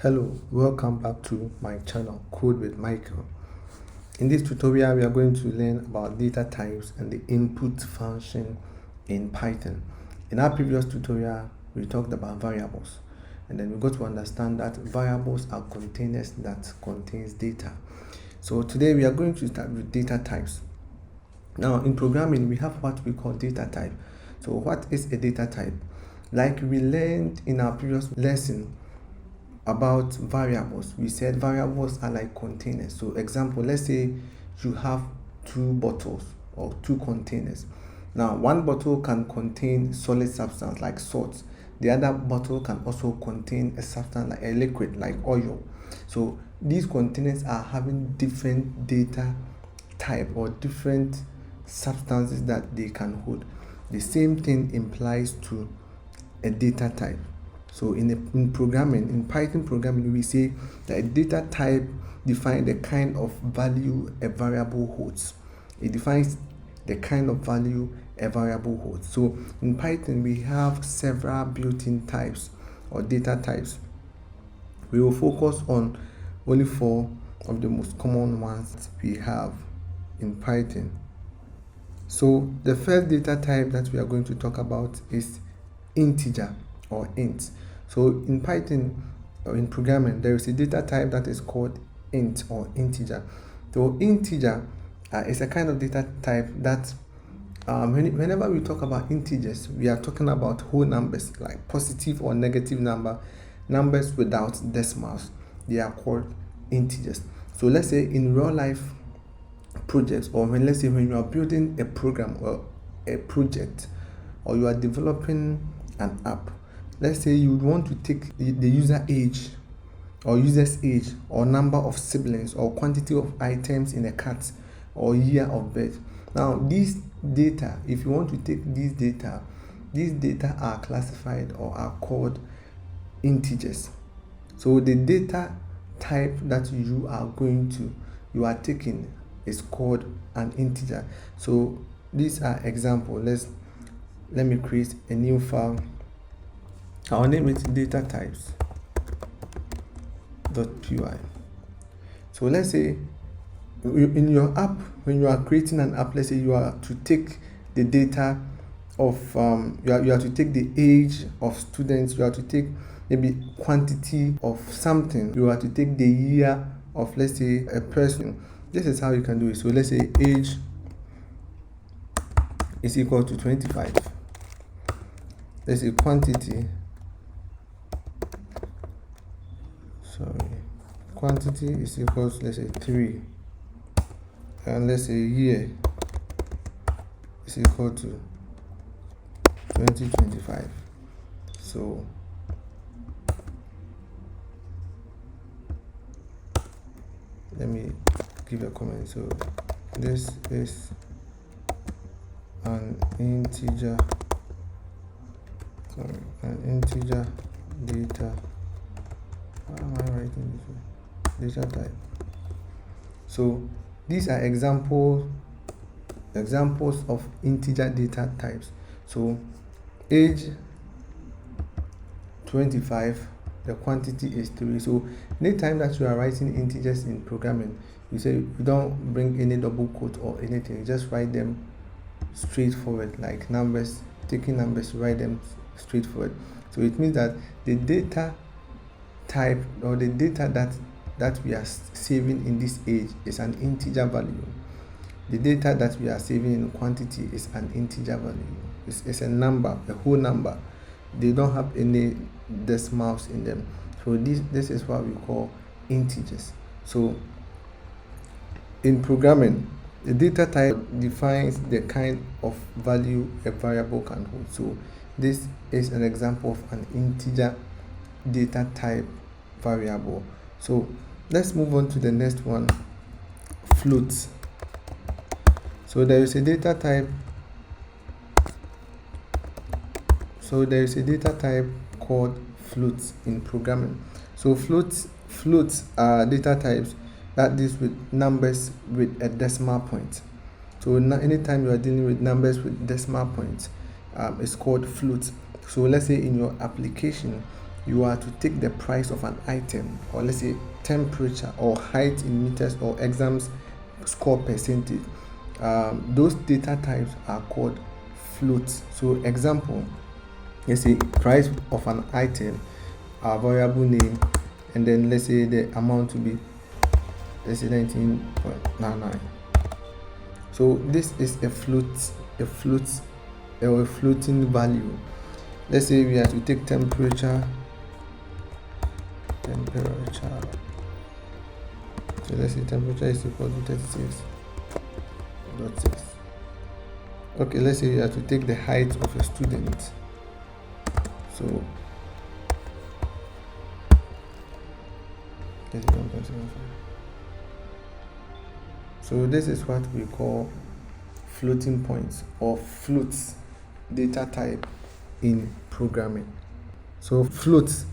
Hello, welcome back to my channel Code with Michael. In this tutorial we are going to learn about data types and the input function in Python. In our previous tutorial we talked about variables, and then we got to understand that variables are containers that contains data. So today we are going to start with data types. Now in programming we have what we call data type. So what is a data type? Like we learned in our previous lesson about variables, we said variables are like containers. So example, let's say you have two bottles or two containers. Now one bottle can contain solid substance like salt, the other bottle can also contain a substance like a liquid like oil. So these containers are having different data type or different substances that they can hold. The same thing implies to a data type. So in programming, in Python programming, we say that a data type defines the kind of value a variable holds. It defines the kind of value a variable holds. So in Python, we have several built-in types or data types. We will focus on only 4 of the most common ones we have in Python. So the first data type that we are going to talk about is integer or int. So in Python or in programming, there is a data type that is called int or integer. So integer is a kind of data type that whenever we talk about integers, we are talking about whole numbers like positive or negative numbers without decimals. They are called integers. So let's say in real life projects, or let's say when you are building a program or a project, or you are developing an app, let's say you want to take the user age or user's age or number of siblings or quantity of items in a cart or year of birth. Now these data, if you want to take these data are classified or are called integers. So the data type that you are taking is called an integer. So these are examples. Let me create a new file. I'll name it data types.py. So let's say in your app, when you are creating an app, let's say you are to take the data of you are to take the age of students, you are to take maybe quantity of something, you are to take the year of, let's say, a person. This is how you can do it. So let's say age is equal to 25. Let's say quantity is equal to, let's say, 3, and let's say year is equal to 2025. So let me give a comment. So this is an integer data. How am I writing this way? Data type. So these are examples of integer data types. So age 25, the quantity is 3. So anytime that you are writing integers in programming, you say you don't bring any double quote or anything, you just write them straightforward, like numbers, taking numbers, you write them straightforward. So it means that the data type or the data that we are saving in this age is an integer value. The data that we are saving in quantity is an integer value. It's a number, a whole number. They don't have any decimals in them. So this is what we call integers. So in programming, the data type defines the kind of value a variable can hold. So this is an example of an integer data type variable. So let's move on to the next one, floats. So there is a data type. So there is a data type called floats in programming. So floats are data types that deals with numbers with a decimal point. So anytime you are dealing with numbers with decimal points, it's called floats. So let's say in your application, you are to take the price of an item, or let's say temperature or height in meters or exams score percentage. Those data types are called floats. So example, let's say price of an item, our variable name, and then let's say the amount to be, let's say 19.99. so this is a floating value. Let's say we have to take temperature. So let's say temperature is equal to 36.6. Okay, let's say you have to take the height of a student. So 31.75. So this is what we call floating points or floats data type in programming. So floats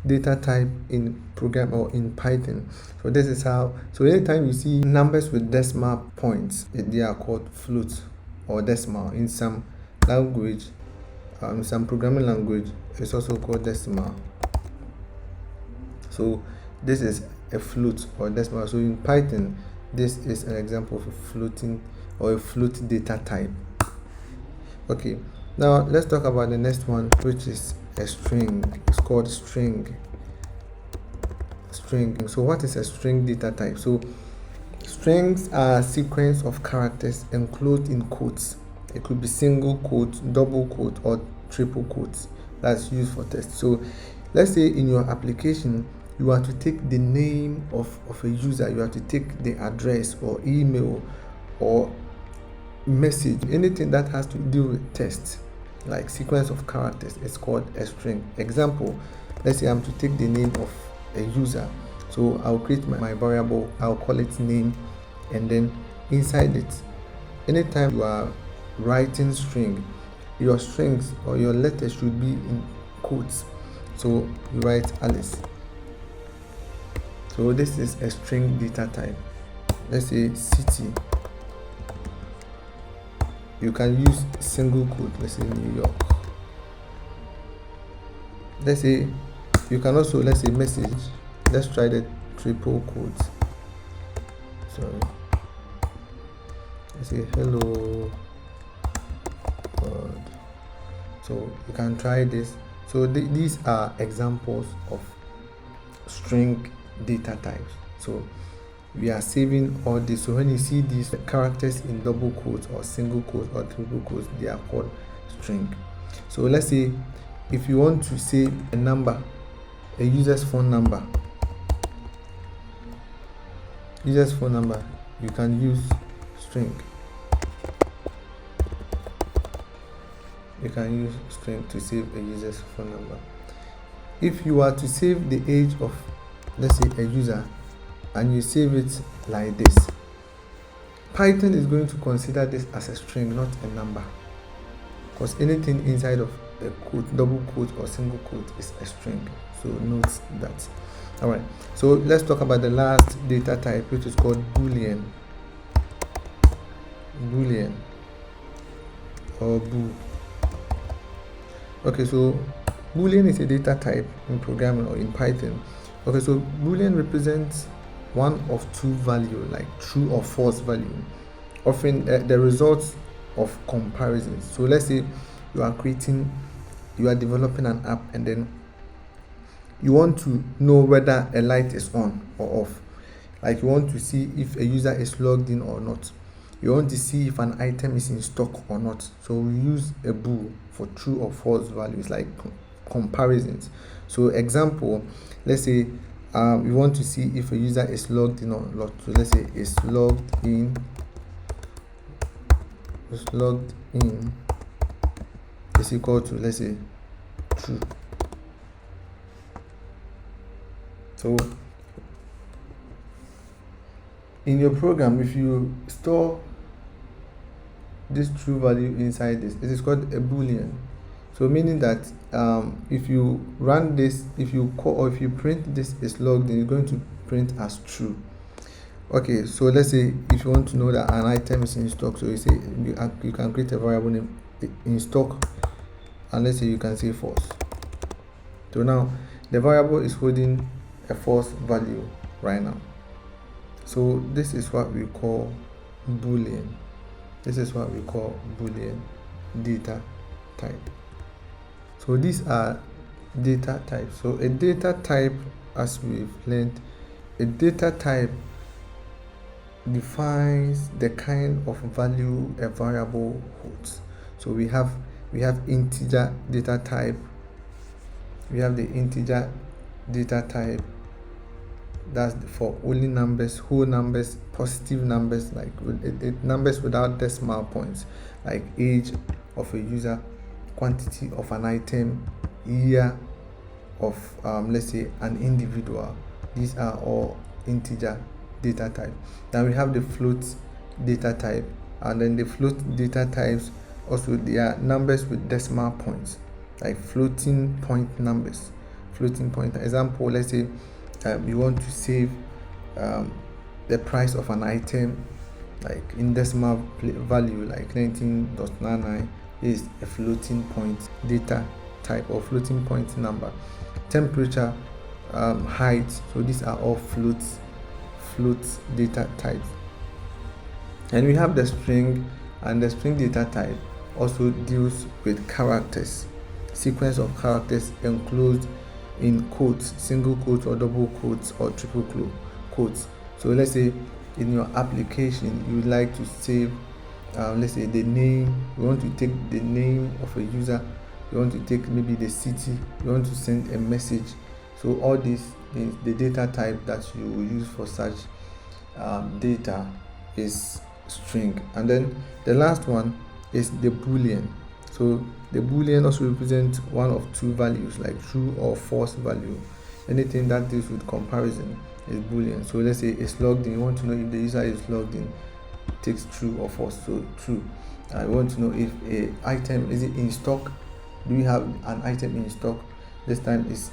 data type in program or in Python. So this is how, so anytime you see numbers with decimal points, they are called floats or decimal. In some language, some programming language, it's also called decimal. So this is a float or decimal. So in Python, this is an example of a floating or a float data type. Okay, now let's talk about the next one, which is a string. It's called string. So what is a string data type? So strings are a sequence of characters enclosed in quotes. It could be single quote, double quote, or triple quotes that's used for text. So let's say in your application you are to take the name of a user, you have to take the address or email or message, anything that has to do with text, like sequence of characters, is called a string. Example, let's say I'm to take the name of a user, so I'll create my variable, I'll call it name, and then inside it, anytime you are writing string, your strings or your letters should be in quotes. So you write Alice. So this is a string data type. Let's say city, you can use single quote, let's say New York. Let's say you can also, let's say message, let's try the triple quote. Sorry, let's say hello world. So you can try this. So these are examples of string data types. So we are saving all this. So when you see these characters in double quotes or single quotes or triple quotes, they are called string. So let's say if you want to save a number, a user's phone number, you can use string. You can use string to save a user's phone number. If you are to save the age of, let's say, a user, and you save it like this, Python is going to consider this as a string, not a number, because anything inside of a quote, double quote or single quote is a string. So note that. All right, so let's talk about the last data type, which is called boolean or bool. Okay, so boolean is a data type in programming or in Python. Okay, so boolean represents one of two values, like true or false value, often the results of comparisons. So let's say you are developing an app, and then you want to know whether a light is on or off. Like you want to see if a user is logged in or not. You want to see if an item is in stock or not. So we use a bool for true or false values, like comparisons. So example, let's say we want to see if a user is logged in or not. So let's say is logged in is equal to, let's say, true. So in your program, if you store this true value inside this, it is called a boolean. So meaning that if you run this, if you call or if you print this is logged in, it's going to print as true. Okay, so let's say if you want to know that an item is in stock, so you say you can create a variable name in stock, and let's say you can say false. So now the variable is holding a false value right now. So this is what we call boolean. This is what we call boolean data type. So these are data types. So a data type, as we've learned, a data type defines the kind of value a variable holds. So we have integer data type. We have the integer data type. That's for only numbers, whole numbers, positive numbers, like numbers without decimal points, like age of a user, quantity of an item, year of let's say an individual. These are all integer data type. Then we have the float data type, and then the float data types also, they are numbers with decimal points, like floating point numbers. Floating point example, let's say you want to save the price of an item, like in decimal value, like 19.99 is a floating point data type or floating point number. Temperature, height, so these are all float data types. And we have the string, and the string data type also deals with characters, sequence of characters enclosed in quotes, single quotes or double quotes or triple quotes. So let's say in your application you would like to save let's say the name, you want to take the name of a user, you want to take maybe the city, you want to send a message. So all these things, the data type that you will use for such data is string. And then the last one is the boolean. So the boolean also represents one of two values, like true or false value. Anything that deals with comparison is boolean. So let's say it's logged in, you want to know if the user is logged in, it takes true or false. So true. I want to know if a item is it in stock, do we have an item in stock. This time is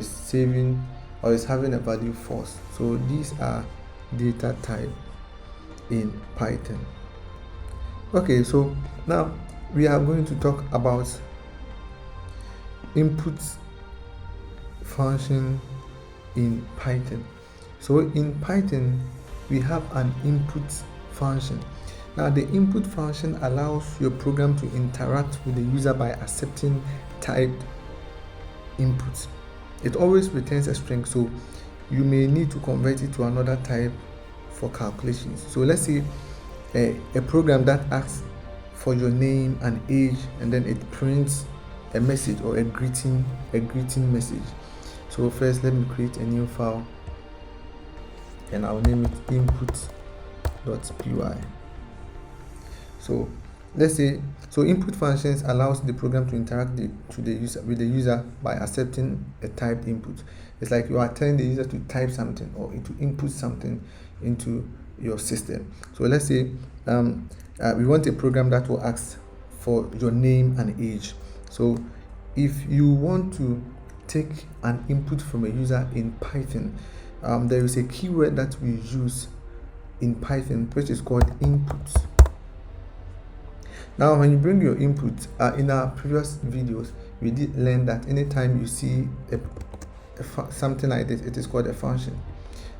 saving or is having a value false. So these are data type in Python. Okay, so now we are going to talk about input function in Python. So in Python we have an input function. Now the input function allows your program to interact with the user by accepting typed inputs. It always returns a string, so you may need to convert it to another type for calculations. So let's say a program that asks for your name and age, and then it prints a message or a greeting message. So first let me create a new file and I'll name it input.py. So let's say, so input functions allows the program to interact with the user by accepting a typed input. It's like you are telling the user to type something or to input something into your system. So let's say we want a program that will ask for your name and age. So if you want to take an input from a user in Python, there is a keyword that we use in Python which is called input. Now when you bring your input, in our previous videos we did learn that anytime you see something like this, it is called a function.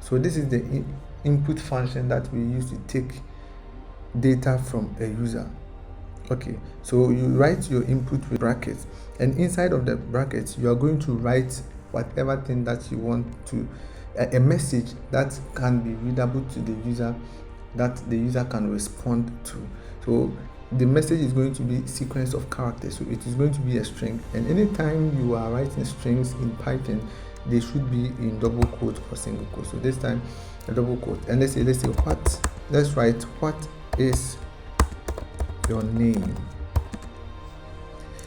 So this is the input function that we use to take data from a user. Okay, so you write your input with brackets, and inside of the brackets you are going to write whatever thing that you want to, a message that can be readable to the user, that the user can respond to. So the message is going to be sequence of characters, so it is going to be a string, and anytime you are writing strings in Python, they should be in double quote or single quote. So this time a double quote, and let's say let's write what is your name.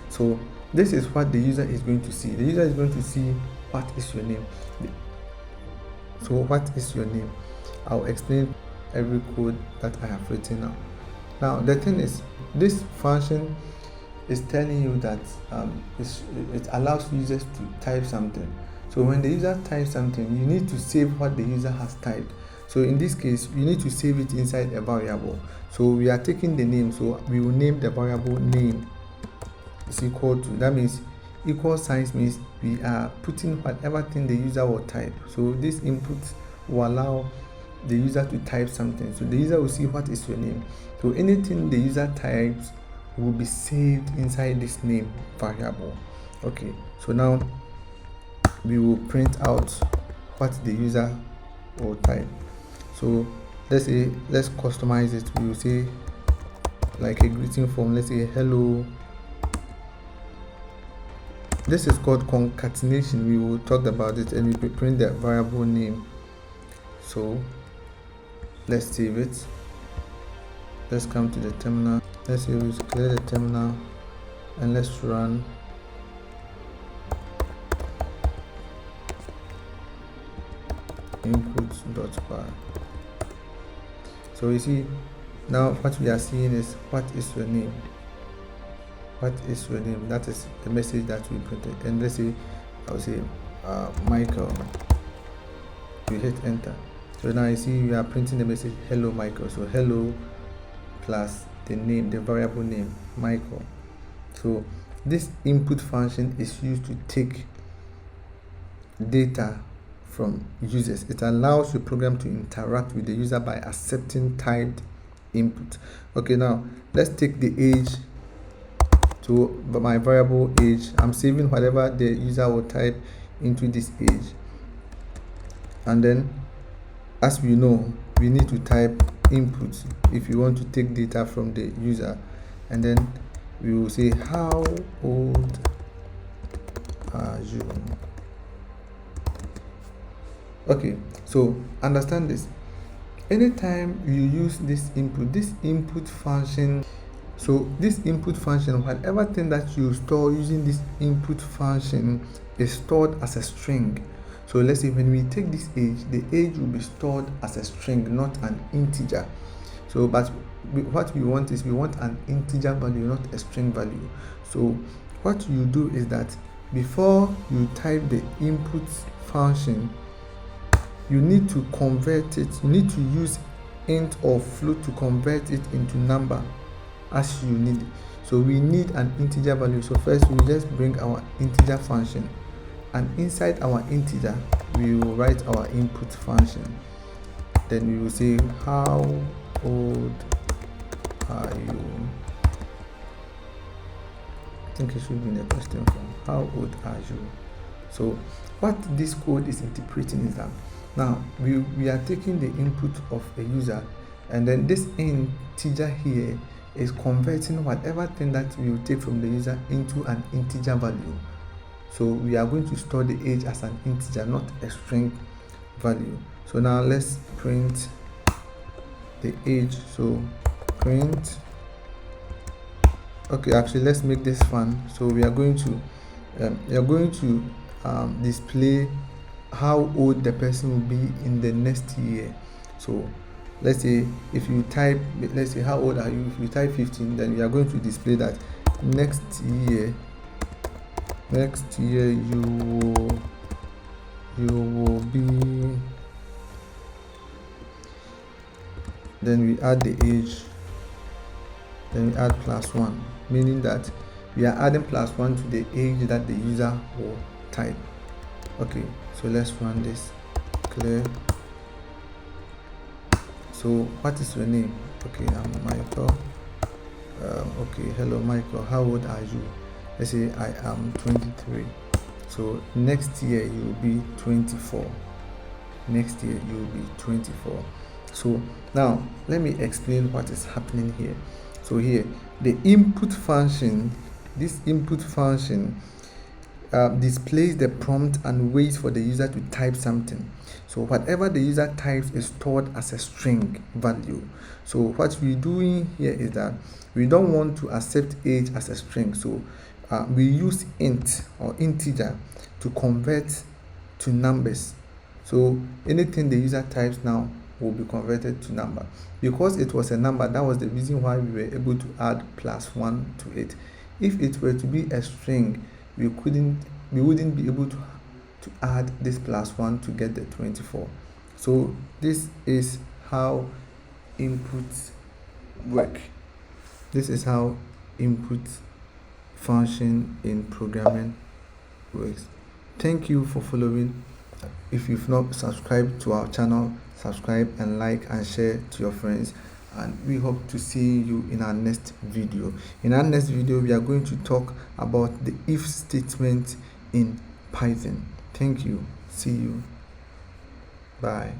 So this is what the user is going to see. The user is going to see what is your name. So what is your name? I'll explain every code that I have written now. Now the thing is, this function is telling you that it allows users to type something. So when the user types something, you need to save what the user has typed. So in this case, you need to save it inside a variable. So we are taking the name, so we will name the variable name is equal to, that means equal signs means we are putting whatever thing the user will type. So this input will allow the user to type something. So the user will see what is your name. So anything the user types will be saved inside this name variable. Okay, so now we will print out what the user will type. So let's customize it. We will say like a greeting form. Let's say hello. This is called concatenation. We will talk about it, and we print the variable name. So let's save it. Let's come to the terminal. Let's say we clear the terminal and let's run. Input.bar. So you see now what we are seeing is what is your name. What is your name? That is the message that we printed. And let's say I'll say Michael. We hit enter. So now you see we are printing the message hello Michael. So hello plus the name, the variable name Michael. So this input function is used to take data from users. It allows your program to interact with the user by accepting typed input. Okay, now let's take the age to my variable age. I'm saving whatever the user will type into this age, and then as we know, we need to type input if you want to take data from the user, and then we will say how old are you. Okay, so understand this. Anytime you use this input function, so this input function, whatever thing that you store using this input function is stored as a string. So let's say when we take this age, the age will be stored as a string, not an integer. So but what we want is we want an integer value, not a string value. So what you do is that before you type the input function, you need to convert it. You need to use int or float to convert it into number as you need. So we need an integer value. So first we just bring our integer function, and inside our integer we will write our input function. Then we will say how old are you. I think it should be in a question form. How old are you? So what this code is interpreting is that now we are taking the input of a user, and then this integer here is converting whatever thing that we will take from the user into an integer value. So we are going to store the age as an integer, not a string value. So now let's print the age. So print. Okay, actually let's make this fun. So we are going to display how old the person will be in the next year. So let's say if you type, let's say how old are you, if you type 15, then we are going to display that next year you will be, then we add the age, then we add +1, meaning that we are adding +1 to the age that the user will type. Okay, so let's run this. Clear. So what is your name? Okay, I'm Michael. Okay, hello Michael, how old are you? Let's say I am 23. So next year you will be 24. Next year you will be 24. So now let me explain what is happening here. So here the input function, this input function displays the prompt and waits for the user to type something. So whatever the user types is stored as a string value. So what we're doing here is that we don't want to accept age as a string. So we use int or integer to convert to numbers. So anything the user types now will be converted to number. Because it was a number, that was the reason why we were able to add +1 to it. If it were to be a string, we wouldn't be able to add this +1 to get the 24. So this is how inputs work. This is how input function in programming works. Thank you for following. If you've not subscribed to our channel, subscribe and like and share to your friends, and we hope to see you in our next video. In our next video, we are going to talk about the if statement in Python. Thank you. See you. Bye.